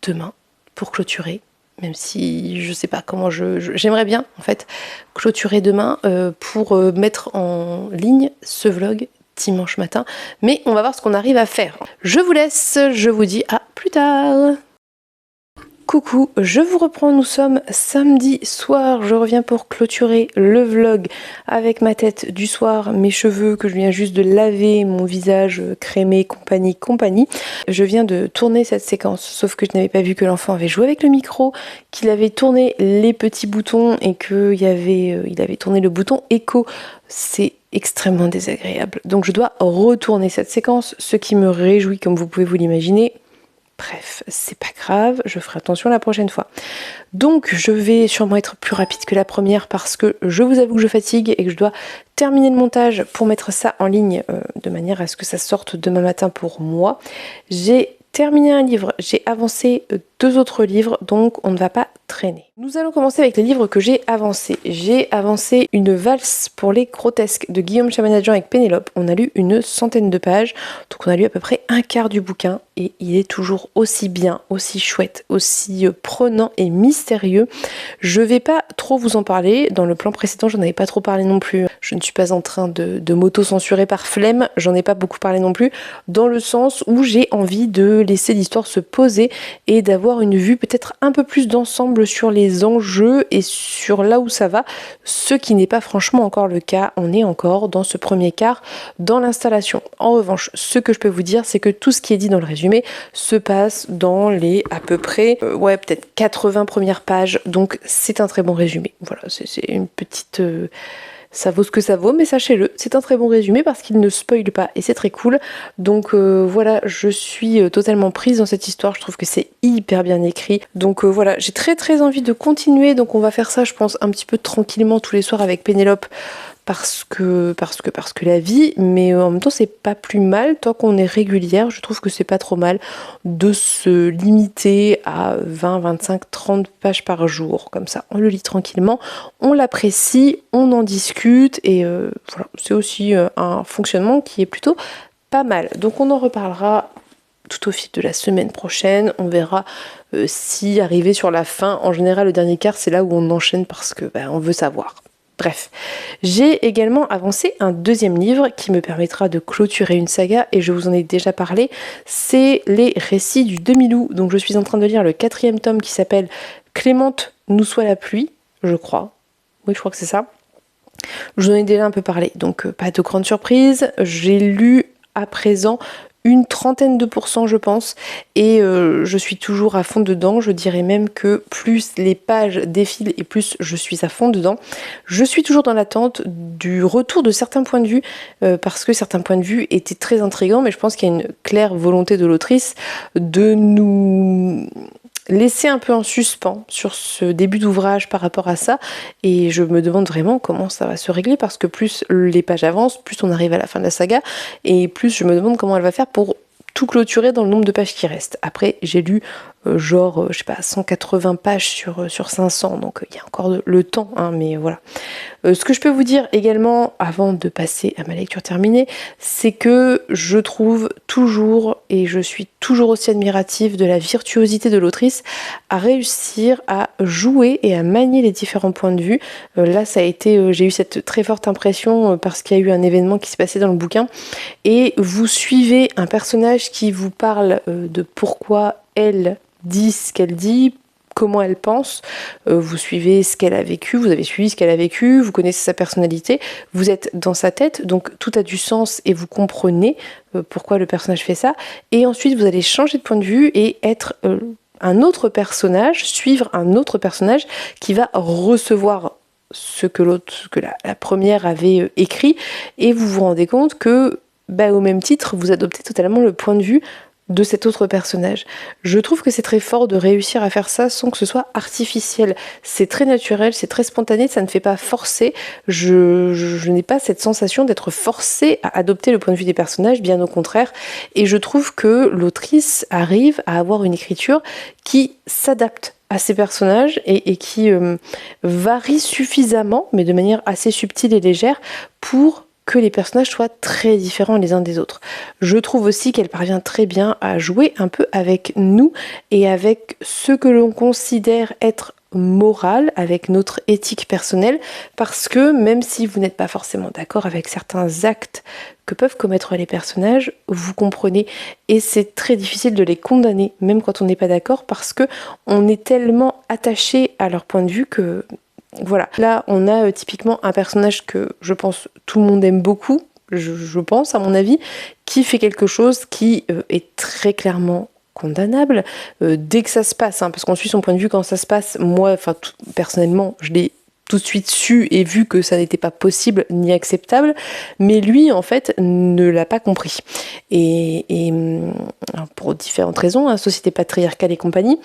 demain pour clôturer. Même si je sais pas comment j'aimerais bien en fait clôturer demain pour mettre en ligne ce vlog dimanche matin. Mais on va voir ce qu'on arrive à faire. Je vous laisse, je vous dis à plus tard. Coucou, je vous reprends, nous sommes samedi soir, je reviens pour clôturer le vlog avec ma tête du soir, mes cheveux que je viens juste de laver, mon visage crémé, compagnie. Je viens de tourner cette séquence, sauf que je n'avais pas vu que l'enfant avait joué avec le micro, qu'il avait tourné les petits boutons et qu'il avait tourné le bouton écho. C'est extrêmement désagréable. Donc je dois retourner cette séquence, ce qui me réjouit comme vous pouvez vous l'imaginer. Bref, c'est pas grave, je ferai attention la prochaine fois. Donc je vais sûrement être plus rapide que la première parce que je vous avoue que je fatigue et que je dois terminer le montage pour mettre ça en ligne de manière à ce que ça sorte demain matin pour moi. J'ai terminé un livre, j'ai avancé 2 autres livres, donc on ne va pas traîner. Nous allons commencer avec les livres que j'ai avancés. J'ai avancé Une valse pour les grotesques de Guillaume Chamanadjian avec Pénélope. On a lu une centaine de pages, donc on a lu à peu près un quart du bouquin et il est toujours aussi bien, aussi chouette, aussi prenant et mystérieux. Je vais pas trop vous en parler, dans le plan précédent j'en avais pas trop parlé non plus. Je ne suis pas en train de m'auto-censurer par flemme, j'en ai pas beaucoup parlé non plus, dans le sens où j'ai envie de laisser l'histoire se poser et d'avoir une vue peut-être un peu plus d'ensemble sur les enjeux et sur là où ça va, ce qui n'est pas franchement encore le cas. On est encore dans ce premier quart dans l'installation. En revanche, ce que je peux vous dire, c'est que tout ce qui est dit dans le résumé se passe dans les à peu près peut-être 80 premières pages, donc c'est un très bon résumé. Voilà, c'est une petite... ça vaut ce que ça vaut, mais sachez-le, c'est un très bon résumé parce qu'il ne spoile pas et c'est très cool. Donc voilà, je suis totalement prise dans cette histoire, je trouve que c'est hyper bien écrit. Donc voilà, j'ai très envie de continuer, donc on va faire ça je pense un petit peu tranquillement tous les soirs avec Pénélope. parce que la vie, mais en même temps c'est pas plus mal tant qu'on est régulière. Je trouve que c'est pas trop mal de se limiter à 20, 25, 30 pages par jour, comme ça on le lit tranquillement, on l'apprécie, on en discute et voilà, c'est aussi un fonctionnement qui est plutôt pas mal. Donc on en reparlera tout au fil de la semaine prochaine, on verra si arrivé sur la fin, en général le dernier quart c'est là où on enchaîne parce que on veut savoir. Bref, j'ai également avancé un deuxième livre qui me permettra de clôturer une saga et je vous en ai déjà parlé, c'est Les Récits du Demi-Loup. Donc je suis en train de lire le 4e tome qui s'appelle Clémente nous soit la pluie, je crois. Oui, je crois que c'est ça. Je vous en ai déjà un peu parlé, donc pas de grande surprise. J'ai lu à présent une trentaine de pourcents je pense et je suis toujours à fond dedans. Je dirais même que plus les pages défilent et plus je suis à fond dedans. Je suis toujours dans l'attente du retour de certains points de vue parce que certains points de vue étaient très intrigants, mais je pense qu'il y a une claire volonté de l'autrice de nous laisser un peu en suspens sur ce début d'ouvrage par rapport à ça et je me demande vraiment comment ça va se régler parce que plus les pages avancent, plus on arrive à la fin de la saga et plus je me demande comment elle va faire pour tout clôturer dans le nombre de pages qui restent. Après j'ai lu je sais pas 180 pages sur 500 donc il y a encore le temps mais voilà. Ce que je peux vous dire également avant de passer à ma lecture terminée, c'est que je trouve toujours et je suis toujours aussi admirative de la virtuosité de l'autrice à réussir à jouer et à manier les différents points de vue. Là ça a été, j'ai eu cette très forte impression parce qu'il y a eu un événement qui s'est passé dans le bouquin et vous suivez un personnage qui vous parle de pourquoi elle dit ce qu'elle dit, comment elle pense, vous suivez ce qu'elle a vécu, vous avez suivi ce qu'elle a vécu, vous connaissez sa personnalité, vous êtes dans sa tête, donc tout a du sens et vous comprenez pourquoi le personnage fait ça, et ensuite vous allez changer de point de vue et être un autre personnage, suivre un autre personnage qui va recevoir ce que la première avait écrit, et vous vous rendez compte que au même titre, vous adoptez totalement le point de vue de cet autre personnage. Je trouve que c'est très fort de réussir à faire ça sans que ce soit artificiel. C'est très naturel, c'est très spontané, ça ne fait pas forcer. Je n'ai pas cette sensation d'être forcée à adopter le point de vue des personnages, bien au contraire. Et je trouve que l'autrice arrive à avoir une écriture qui s'adapte à ces personnages et qui varie suffisamment, mais de manière assez subtile et légère, pour que les personnages soient très différents les uns des autres. Je trouve aussi qu'elle parvient très bien à jouer un peu avec nous et avec ce que l'on considère être moral, avec notre éthique personnelle, parce que même si vous n'êtes pas forcément d'accord avec certains actes que peuvent commettre les personnages, vous comprenez, et c'est très difficile de les condamner, même quand on n'est pas d'accord, parce que on est tellement attaché à leur point de vue que voilà, là on a typiquement un personnage que je pense tout le monde aime beaucoup, je pense à mon avis, qui fait quelque chose qui est très clairement condamnable dès que ça se passe, parce qu'on suit son point de vue quand ça se passe. Moi, personnellement, je l'ai tout de suite su et vu que ça n'était pas possible ni acceptable, mais lui en fait ne l'a pas compris et pour différentes raisons, société patriarcale et compagnie,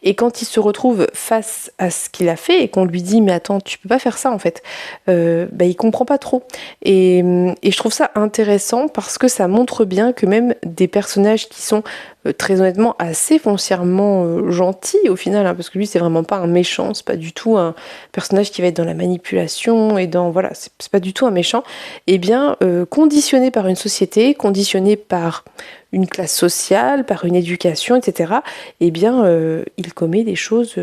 et quand il se retrouve face à ce qu'il a fait et qu'on lui dit mais attends tu peux pas faire ça en fait, il comprend pas trop et je trouve ça intéressant parce que ça montre bien que même des personnages qui sont très honnêtement assez foncièrement gentil au final, parce que lui c'est vraiment pas un méchant, c'est pas du tout un personnage qui va être dans la manipulation et dans voilà, c'est pas du tout un méchant, et bien conditionné par une société, conditionné par une classe sociale, par une éducation, etc., et bien il commet des choses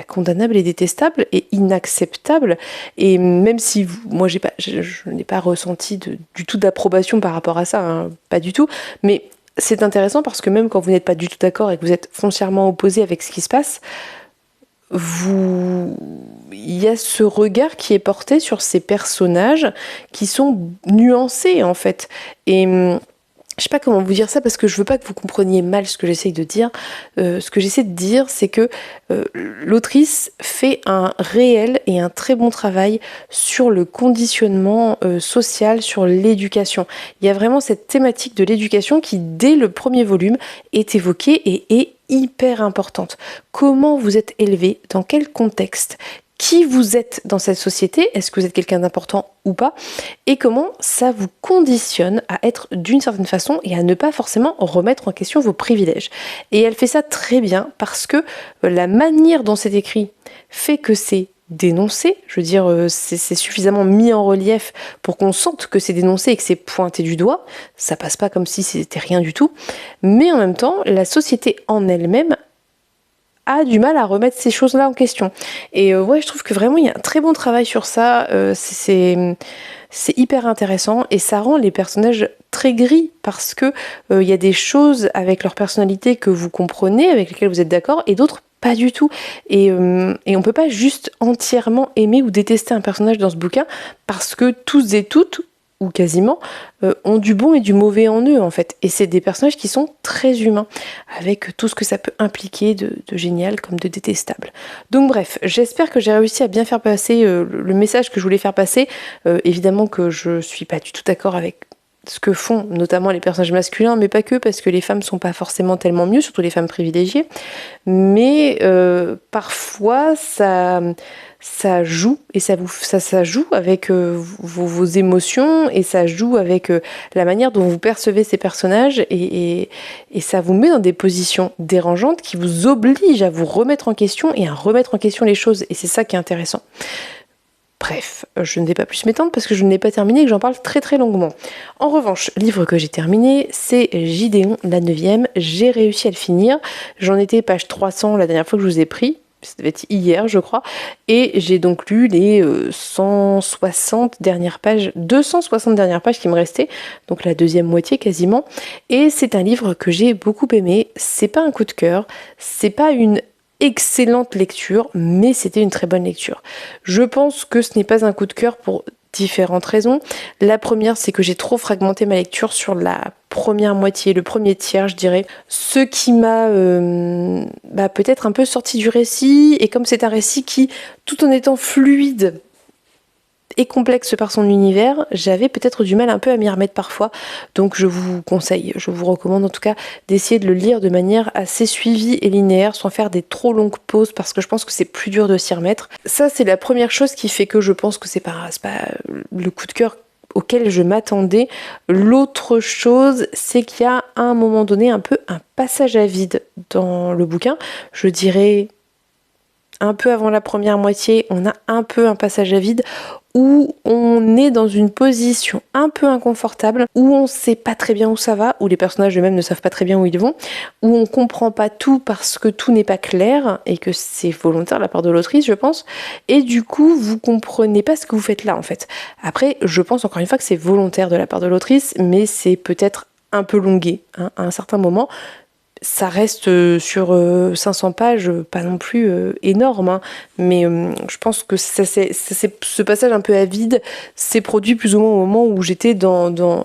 condamnables et détestables et inacceptables, et même si moi je n'ai pas ressenti du tout d'approbation par rapport à ça, pas du tout, mais c'est intéressant parce que même quand vous n'êtes pas du tout d'accord et que vous êtes foncièrement opposé avec ce qui se passe, il y a ce regard qui est porté sur ces personnages qui sont nuancés en fait. Et je sais pas comment vous dire ça parce que je veux pas que vous compreniez mal ce que j'essaye de dire. Ce que j'essaie de dire, c'est que l'autrice fait un réel et un très bon travail sur le conditionnement social, sur l'éducation. Il y a vraiment cette thématique de l'éducation qui, dès le premier volume, est évoquée et est hyper importante. Comment vous êtes élevé, dans quel contexte, qui vous êtes dans cette société, est-ce que vous êtes quelqu'un d'important ou pas, et comment ça vous conditionne à être d'une certaine façon et à ne pas forcément remettre en question vos privilèges. Et elle fait ça très bien parce que la manière dont c'est écrit fait que c'est dénoncé, je veux dire, c'est suffisamment mis en relief pour qu'on sente que c'est dénoncé et que c'est pointé du doigt, ça passe pas comme si c'était rien du tout, mais en même temps, la société en elle-même a du mal à remettre ces choses-là en question. Et ouais, je trouve que vraiment il y a un très bon travail sur ça, c'est hyper intéressant et ça rend les personnages très gris parce que il y a des choses avec leur personnalité que vous comprenez, avec lesquelles vous êtes d'accord, et d'autres pas du tout. Et on peut pas juste entièrement aimer ou détester un personnage dans ce bouquin parce que tous et toutes, ou quasiment, ont du bon et du mauvais en eux en fait. Et c'est des personnages qui sont très humains, avec tout ce que ça peut impliquer de génial comme de détestable. Donc bref, j'espère que j'ai réussi à bien faire passer le message que je voulais faire passer. Évidemment que je suis pas du tout d'accord avec ce que font notamment les personnages masculins, mais pas que, parce que les femmes sont pas forcément tellement mieux, surtout les femmes privilégiées. Mais parfois ça joue et ça joue avec vos émotions et ça joue avec la manière dont vous percevez ces personnages et ça vous met dans des positions dérangeantes qui vous obligent à vous remettre en question et à remettre en question les choses, et c'est ça qui est intéressant. Bref, je ne vais pas plus m'étendre parce que je ne l'ai pas terminé et que j'en parle très très longuement. En revanche, livre que j'ai terminé, c'est Gideon, la 9e. J'ai réussi à le finir. J'en étais page 300 la dernière fois que je vous ai pris. Ça devait être hier, je crois. Et j'ai donc lu les 160 dernières pages, 260 dernières pages qui me restaient. Donc la deuxième moitié quasiment. Et c'est un livre que j'ai beaucoup aimé. C'est pas un coup de cœur. C'est pas une excellente lecture, mais c'était une très bonne lecture. Je pense que ce n'est pas un coup de cœur pour différentes raisons. La première, c'est que j'ai trop fragmenté ma lecture sur la première moitié, le premier tiers, je dirais. Ce qui m'a peut-être un peu sorti du récit, et comme c'est un récit qui, tout en étant fluide et complexe par son univers, j'avais peut-être du mal un peu à m'y remettre parfois, donc je vous conseille, je vous recommande en tout cas d'essayer de le lire de manière assez suivie et linéaire, sans faire des trop longues pauses, parce que je pense que c'est plus dur de s'y remettre. Ça, c'est la première chose qui fait que je pense que c'est pas le coup de cœur auquel je m'attendais. L'autre chose, c'est qu'il y a à un moment donné un peu un passage à vide dans le bouquin, je dirais un peu avant la première moitié, on a un peu un passage à vide où on est dans une position un peu inconfortable, où on sait pas très bien où ça va, où les personnages eux-mêmes ne savent pas très bien où ils vont, où on comprend pas tout parce que tout n'est pas clair et que c'est volontaire de la part de l'autrice, je pense, et du coup vous comprenez pas ce que vous faites là en fait. Après, je pense encore une fois que c'est volontaire de la part de l'autrice, mais c'est peut-être un peu longué à un certain moment. Ça reste sur 500 pages, pas non plus énorme, mais je pense que ce passage un peu à vide s'est produit plus ou moins au moment où j'étais dans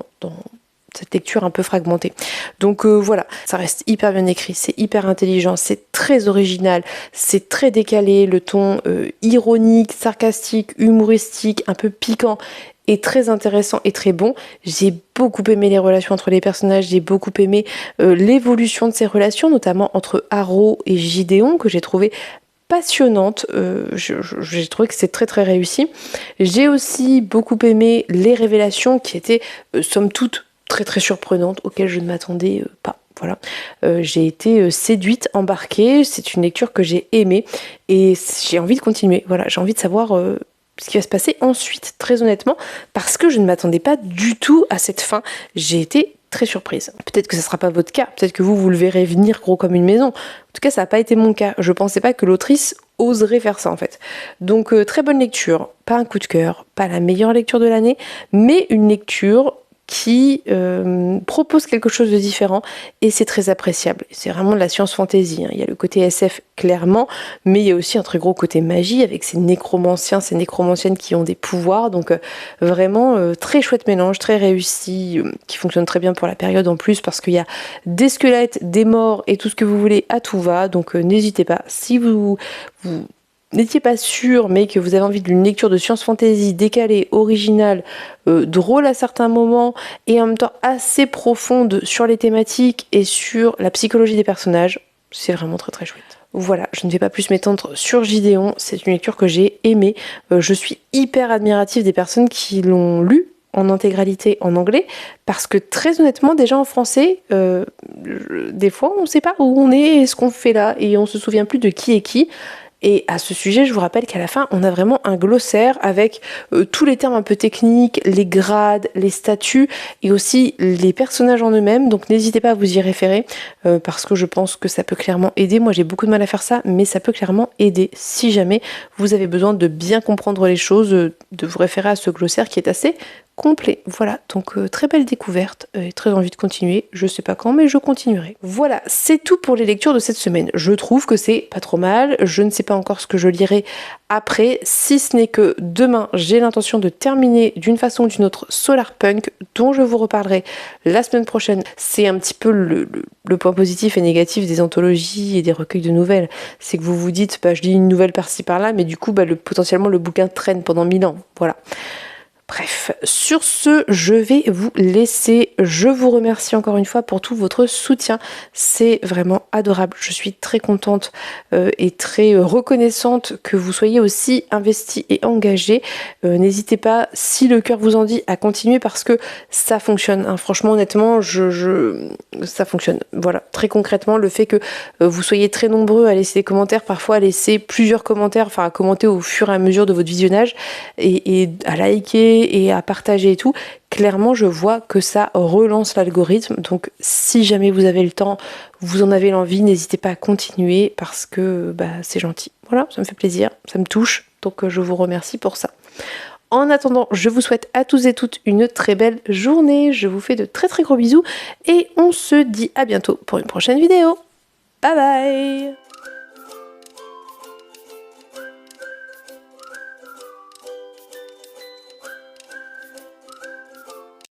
cette lecture un peu fragmentée. Donc voilà, ça reste hyper bien écrit, c'est hyper intelligent, c'est très original, c'est très décalé, le ton ironique, sarcastique, humoristique, un peu piquant est très intéressant et très bon. J'ai beaucoup aimé les relations entre les personnages, j'ai beaucoup aimé l'évolution de ces relations, notamment entre Harrow et Gideon, que j'ai trouvé passionnante. J'ai trouvé que c'est très très réussi. J'ai aussi beaucoup aimé les révélations qui étaient somme toute très très surprenantes, auxquelles je ne m'attendais pas. Voilà, j'ai été séduite, embarquée, c'est une lecture que j'ai aimée et j'ai envie de continuer. Voilà, j'ai envie de savoir ce qui va se passer ensuite, très honnêtement, parce que je ne m'attendais pas du tout à cette fin. J'ai été très surprise. Peut-être que ça ne sera pas votre cas, peut-être que vous le verrez venir gros comme une maison. En tout cas, ça n'a pas été mon cas. Je ne pensais pas que l'autrice oserait faire ça en fait. Donc très bonne lecture, pas un coup de cœur, pas la meilleure lecture de l'année, mais une lecture qui propose quelque chose de différent et c'est très appréciable. C'est vraiment de la science-fantasy, hein. Il y a le côté SF clairement, mais il y a aussi un très gros côté magie avec ces nécromanciens, ces nécromanciennes qui ont des pouvoirs, donc vraiment très chouette mélange, très réussi, qui fonctionne très bien pour la période en plus parce qu'il y a des squelettes, des morts et tout ce que vous voulez à tout va, donc n'hésitez pas, si vous n'étiez pas sûr, mais que vous avez envie d'une lecture de science-fantasy décalée, originale, drôle à certains moments, et en même temps assez profonde sur les thématiques et sur la psychologie des personnages, c'est vraiment très très chouette. Voilà, je ne vais pas plus m'étendre sur Gideon, c'est une lecture que j'ai aimée. Je suis hyper admirative des personnes qui l'ont lu en intégralité en anglais, parce que très honnêtement, déjà en français, des fois on ne sait pas où on est et ce qu'on fait là, et on se souvient plus de qui est qui. Et à ce sujet, je vous rappelle qu'à la fin, on a vraiment un glossaire avec tous les termes un peu techniques, les grades, les statuts et aussi les personnages en eux-mêmes. Donc n'hésitez pas à vous y référer parce que je pense que ça peut clairement aider. Moi, j'ai beaucoup de mal à faire ça, mais ça peut clairement aider. Si jamais vous avez besoin de bien comprendre les choses, de vous référer à ce glossaire qui est assez complet. Voilà, donc très belle découverte et très envie de continuer. Je sais pas quand, mais je continuerai. Voilà, c'est tout pour les lectures de cette semaine. Je trouve que c'est pas trop mal. Je ne sais pas encore ce que je lirai après, si ce n'est que demain, j'ai l'intention de terminer d'une façon ou d'une autre Solarpunk, dont je vous reparlerai la semaine prochaine. C'est un petit peu le point positif et négatif des anthologies et des recueils de nouvelles. C'est que vous vous dites, bah, je lis une nouvelle par-ci par-là, mais du coup, bah, potentiellement, le bouquin traîne pendant 1000 ans. Voilà. Bref, sur ce, je vais vous laisser. Je vous remercie encore une fois pour tout votre soutien. C'est vraiment adorable. Je suis très contente et très reconnaissante que vous soyez aussi investis et engagés. N'hésitez pas, si le cœur vous en dit, à continuer parce que ça fonctionne. Hein. Franchement, honnêtement, ça fonctionne. Voilà, très concrètement, le fait que vous soyez très nombreux à laisser des commentaires, parfois à laisser plusieurs commentaires, enfin à commenter au fur et à mesure de votre visionnage et à liker et à partager et tout, clairement je vois que ça relance l'algorithme. Donc si jamais vous avez le temps, vous en avez l'envie, n'hésitez pas à continuer parce que c'est gentil. Voilà, ça me fait plaisir, ça me touche, donc je vous remercie pour ça. En attendant, je vous souhaite à tous et toutes une très belle journée, je vous fais de très très gros bisous et on se dit à bientôt pour une prochaine vidéo. Bye bye.